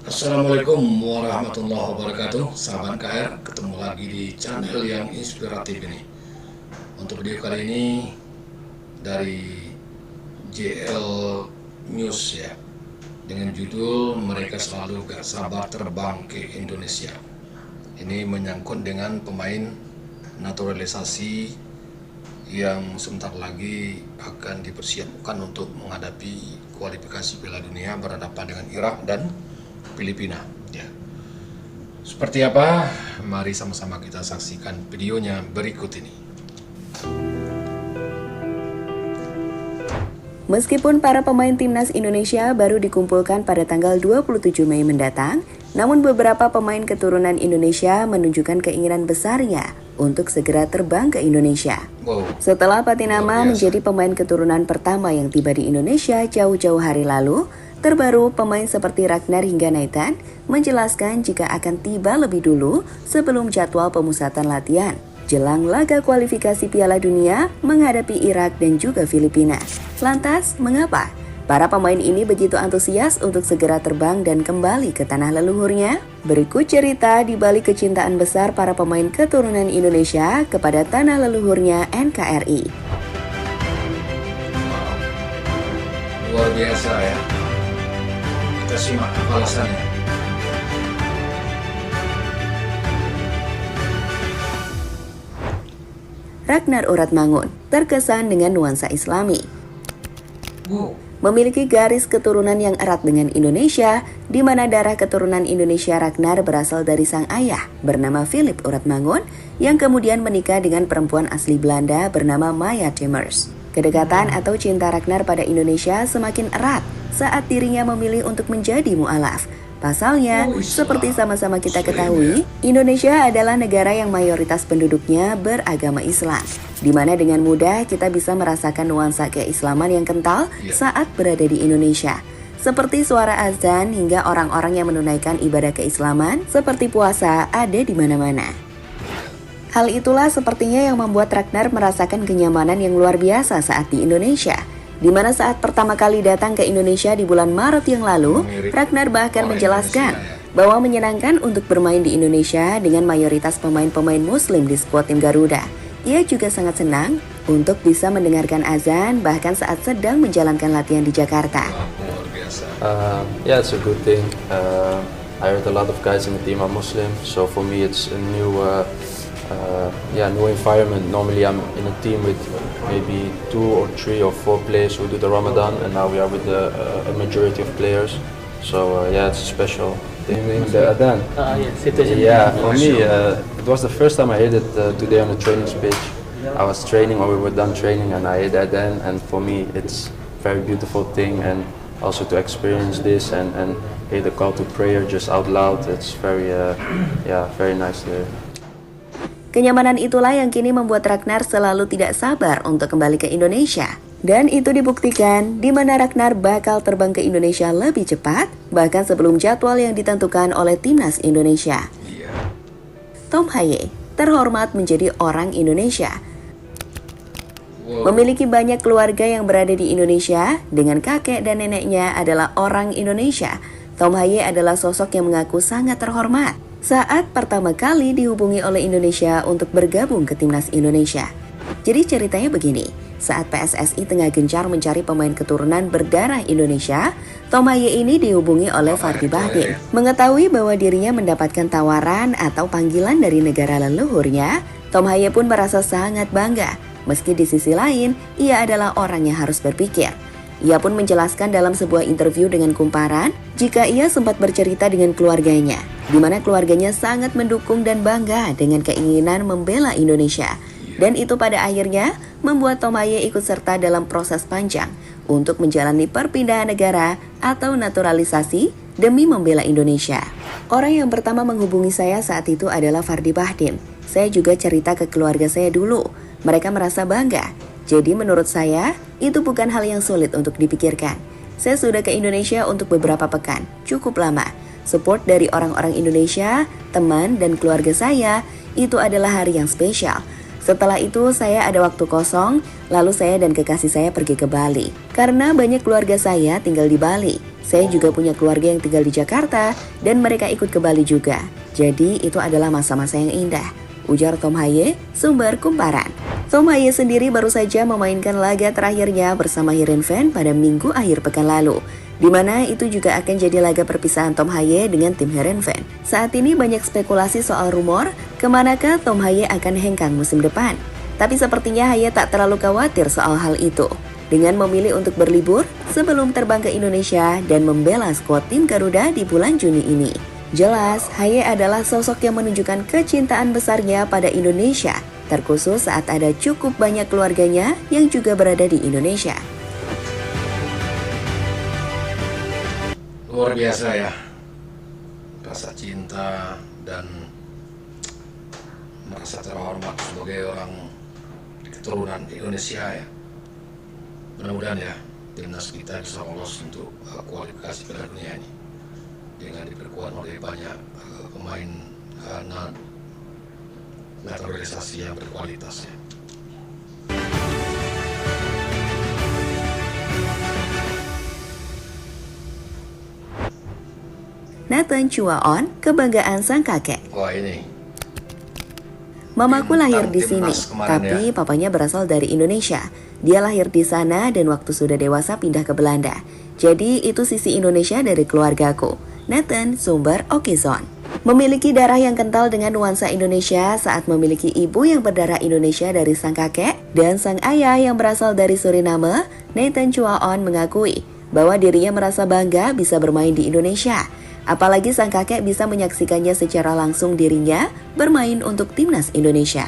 Assalamualaikum warahmatullahi wabarakatuh. Sahabat KR, ketemu lagi di channel yang inspiratif ini. Untuk video kali ini dari JL News ya, dengan judul "Mereka Selalu Gak Sabar Terbang ke Indonesia". Ini menyangkut dengan pemain naturalisasi yang sebentar lagi akan dipersiapkan untuk menghadapi kualifikasi Piala Dunia berhadapan dengan Irak dan Filipina ya. Seperti apa? Mari sama-sama kita saksikan videonya berikut ini. Meskipun para pemain timnas Indonesia baru dikumpulkan pada tanggal 27 Mei mendatang, namun beberapa pemain keturunan Indonesia menunjukkan keinginan besarnya untuk segera terbang ke Indonesia. Setelah Patinama menjadi pemain keturunan pertama yang tiba di Indonesia jauh-jauh hari lalu, terbaru pemain seperti Ragnar hingga Nathan menjelaskan jika akan tiba lebih dulu sebelum jadwal pemusatan latihan jelang laga kualifikasi Piala Dunia menghadapi Irak dan juga Filipina. Lantas, mengapa para pemain ini begitu antusias untuk segera terbang dan kembali ke tanah leluhurnya? Berikut cerita di balik kecintaan besar para pemain keturunan Indonesia kepada tanah leluhurnya NKRI. Luar biasa ya. Kita simak alasannya. Ragnar Oratmangun terkesan dengan nuansa Islami. Memiliki garis keturunan yang erat dengan Indonesia, di mana darah keturunan Indonesia Ragnar berasal dari sang ayah bernama Philip Oratmangun yang kemudian menikah dengan perempuan asli Belanda bernama Maya Timmers. Kedekatan atau cinta Ragnar pada Indonesia semakin erat saat dirinya memilih untuk menjadi mu'alaf. Pasalnya, seperti sama-sama kita ketahui, Indonesia adalah negara yang mayoritas penduduknya beragama Islam, di mana dengan mudah kita bisa merasakan nuansa keislaman yang kental saat berada di Indonesia. Seperti suara azan hingga orang-orang yang menunaikan ibadah keislaman seperti puasa ada di mana-mana. Hal itulah sepertinya yang membuat Ragnar merasakan kenyamanan yang luar biasa saat di Indonesia. Di mana saat pertama kali datang ke Indonesia di bulan Maret yang lalu, Ragnar bahkan menjelaskan bahwa menyenangkan untuk bermain di Indonesia dengan mayoritas pemain-pemain Muslim di skuad tim Garuda. Ia juga sangat senang untuk bisa mendengarkan azan bahkan saat sedang menjalankan latihan di Jakarta. Yeah, it's a good thing. I heard a lot of guys in the team are Muslim, so for me it's a new environment. Normally I'm in a team with maybe 2 or 3 or 4 players who do the Ramadan, and now we are with a majority of players. So it's a special thing. The Adhan. Yeah, for me it was the first time I heard it today on the training pitch. I was training, or we were done training, and I heard the Adhan, and for me it's a very beautiful thing, and also to experience this and hear the call to prayer just out loud. It's very very nice to hear. Kenyamanan itulah yang kini membuat Ragnar selalu tidak sabar untuk kembali ke Indonesia. Dan itu dibuktikan di mana Ragnar bakal terbang ke Indonesia lebih cepat, bahkan sebelum jadwal yang ditentukan oleh timnas Indonesia. Tom Haye terhormat menjadi orang Indonesia. Memiliki banyak keluarga yang berada di Indonesia, dengan kakek dan neneknya adalah orang Indonesia. Tom Haye adalah sosok yang mengaku sangat terhormat saat pertama kali dihubungi oleh Indonesia untuk bergabung ke timnas Indonesia. Jadi ceritanya begini, saat PSSI tengah gencar mencari pemain keturunan berdarah Indonesia, Tom Haye ini dihubungi oleh Fardi Bahdim. Mengetahui bahwa dirinya mendapatkan tawaran atau panggilan dari negara leluhurnya, Tom Haye pun merasa sangat bangga. Meski di sisi lain, ia adalah orang yang harus berpikir. Ia pun menjelaskan dalam sebuah interview dengan Kumparan jika ia sempat bercerita dengan keluarganya, di mana keluarganya sangat mendukung dan bangga dengan keinginan membela Indonesia. Dan itu pada akhirnya membuat Tom Haye ikut serta dalam proses panjang untuk menjalani perpindahan negara atau naturalisasi demi membela Indonesia. Orang yang pertama menghubungi saya saat itu adalah Fardi Bahdim. Saya juga cerita ke keluarga saya dulu. Mereka merasa bangga. Jadi menurut saya, itu bukan hal yang sulit untuk dipikirkan. Saya sudah ke Indonesia untuk beberapa pekan, cukup lama. Support dari orang-orang Indonesia, teman dan keluarga saya, itu adalah hari yang spesial. Setelah itu saya ada waktu kosong, lalu saya dan kekasih saya pergi ke Bali. Karena banyak keluarga saya tinggal di Bali. Saya juga punya keluarga yang tinggal di Jakarta dan mereka ikut ke Bali juga. Jadi itu adalah masa-masa yang indah, ujar Tom Haye, sumber kumparan. Tom Haye sendiri baru saja memainkan laga terakhirnya bersama Heerenveen pada minggu akhir pekan lalu, di mana itu juga akan jadi laga perpisahan Tom Haye dengan tim Heerenveen. Saat ini banyak spekulasi soal rumor kemanakah Tom Haye akan hengkang musim depan. Tapi sepertinya Haye tak terlalu khawatir soal hal itu, dengan memilih untuk berlibur sebelum terbang ke Indonesia dan membela skuad tim Garuda di bulan Juni ini. Jelas, Haye adalah sosok yang menunjukkan kecintaan besarnya pada Indonesia, terkhusus saat ada cukup banyak keluarganya yang juga berada di Indonesia. Luar biasa ya, rasa cinta dan merasa terhormat sebagai orang keturunan Indonesia ya. Mudah-mudahan ya timnas kita bisa lolos untuk kualifikasi Piala Dunia ini dengan diperkuat oleh banyak pemain naturalisasi yang berkualitas ya. Nathan Chua On, kebanggaan sang kakek. Wah ini. Mamaku lahir di Bintang sini, timnas kemarin tapi ya. papanya berasal dari Indonesia. Dia lahir di sana dan waktu sudah dewasa pindah ke Belanda. Jadi itu sisi Indonesia dari keluargaku. Nathan, sumber Okizon. Memiliki darah yang kental dengan nuansa Indonesia saat memiliki ibu yang berdarah Indonesia dari sang kakek dan sang ayah yang berasal dari Suriname, Nathan Chua On mengakui bahwa dirinya merasa bangga bisa bermain di Indonesia. Apalagi sang kakek bisa menyaksikannya secara langsung dirinya bermain untuk timnas Indonesia.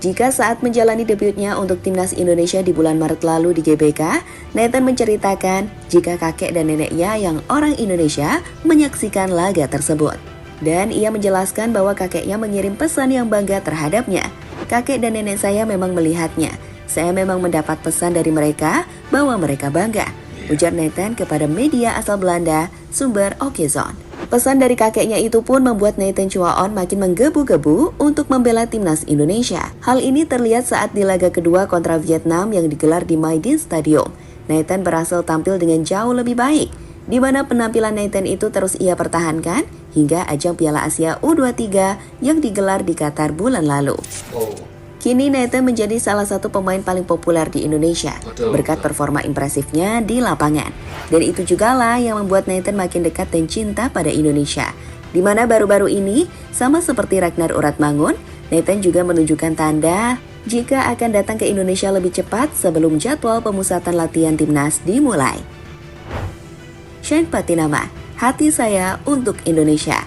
Jika saat menjalani debutnya untuk timnas Indonesia di bulan Maret lalu di GBK, Nathan menceritakan jika kakek dan neneknya yang orang Indonesia menyaksikan laga tersebut. Dan ia menjelaskan bahwa kakeknya mengirim pesan yang bangga terhadapnya. Kakek dan nenek saya memang melihatnya. Saya memang mendapat pesan dari mereka bahwa mereka bangga, ujar Nathan kepada media asal Belanda, sumber Okizon. Pesan dari kakeknya itu pun membuat Nathan Chua On makin menggebu-gebu untuk membela timnas Indonesia. Hal ini terlihat saat di laga kedua kontra Vietnam yang digelar di My Dinh Stadium. Nathan berhasil tampil dengan jauh lebih baik, di mana penampilan Nathan itu terus ia pertahankan hingga ajang Piala Asia U23 yang digelar di Qatar bulan lalu. Kini Nathan menjadi salah satu pemain paling populer di Indonesia berkat performa impresifnya di lapangan. Dan itu jugalah yang membuat Nathan makin dekat dan cinta pada Indonesia. Di mana baru-baru ini, sama seperti Ragnar Uratmangun, Nathan juga menunjukkan tanda jika akan datang ke Indonesia lebih cepat sebelum jadwal pemusatan latihan timnas dimulai. Shane Patinama, hati saya untuk Indonesia.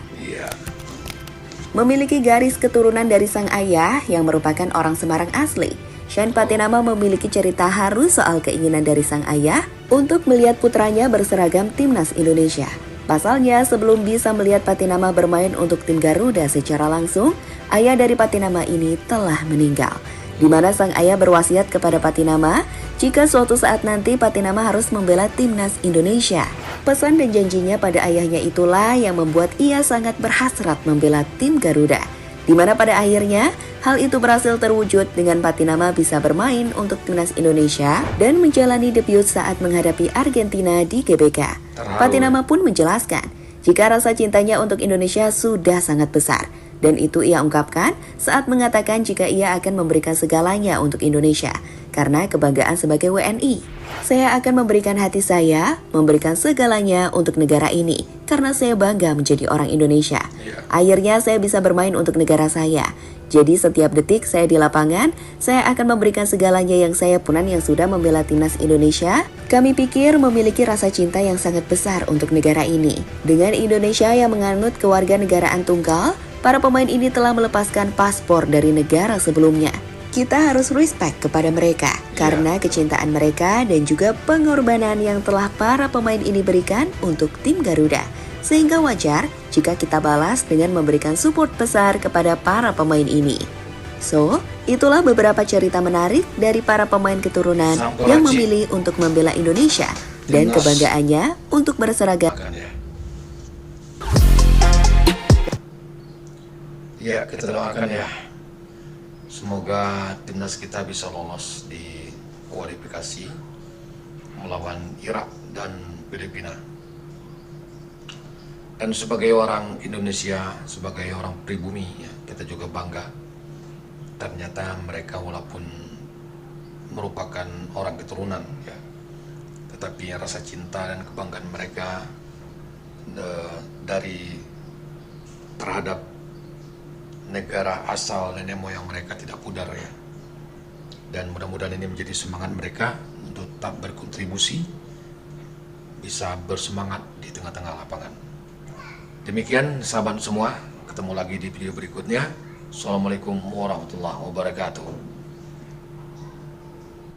Memiliki garis keturunan dari sang ayah yang merupakan orang Semarang asli, Shane Patinama memiliki cerita haru soal keinginan dari sang ayah untuk melihat putranya berseragam timnas Indonesia. Pasalnya, sebelum bisa melihat Patinama bermain untuk tim Garuda secara langsung, ayah dari Patinama ini telah meninggal, di mana sang ayah berwasiat kepada Patinama jika suatu saat nanti Patinama harus membela timnas Indonesia. Pesan dan janjinya pada ayahnya itulah yang membuat ia sangat berhasrat membela tim Garuda, di mana pada akhirnya hal itu berhasil terwujud dengan Patinama bisa bermain untuk timnas Indonesia dan menjalani debut saat menghadapi Argentina di GBK. Patinama pun menjelaskan jika rasa cintanya untuk Indonesia sudah sangat besar, dan itu ia ungkapkan saat mengatakan jika ia akan memberikan segalanya untuk Indonesia karena kebanggaan sebagai WNI. Saya akan memberikan hati saya, memberikan segalanya untuk negara ini karena saya bangga menjadi orang Indonesia. Akhirnya saya bisa bermain untuk negara saya. Jadi setiap detik saya di lapangan, saya akan memberikan segalanya yang saya punan yang sudah membela timnas Indonesia. Kami pikir memiliki rasa cinta yang sangat besar untuk negara ini. Dengan Indonesia yang menganut kewarganegaraan tunggal, para pemain ini telah melepaskan paspor dari negara sebelumnya. Kita harus respect kepada mereka karena kecintaan mereka dan juga pengorbanan yang telah para pemain ini berikan untuk tim Garuda. Sehingga wajar jika kita balas dengan memberikan support besar kepada para pemain ini. So, itulah beberapa cerita menarik dari para pemain keturunan yang memilih untuk membela Indonesia dan kebanggaannya untuk berseragam. Ya, kita doakan ya Semoga timnas kita bisa lolos di kualifikasi melawan Irak dan Filipina. Dan sebagai orang Indonesia, sebagai orang pribumi, ya, kita juga bangga. Ternyata mereka walaupun merupakan orang keturunan, ya, tetapi rasa cinta dan kebanggaan mereka dari terhadap negara asal nenek moyang mereka tidak pudar, ya. Dan mudah-mudahan ini menjadi semangat mereka untuk tetap berkontribusi, bisa bersemangat di tengah-tengah lapangan. Demikian sahabat semua, ketemu lagi di video berikutnya. Assalamualaikum warahmatullahi wabarakatuh.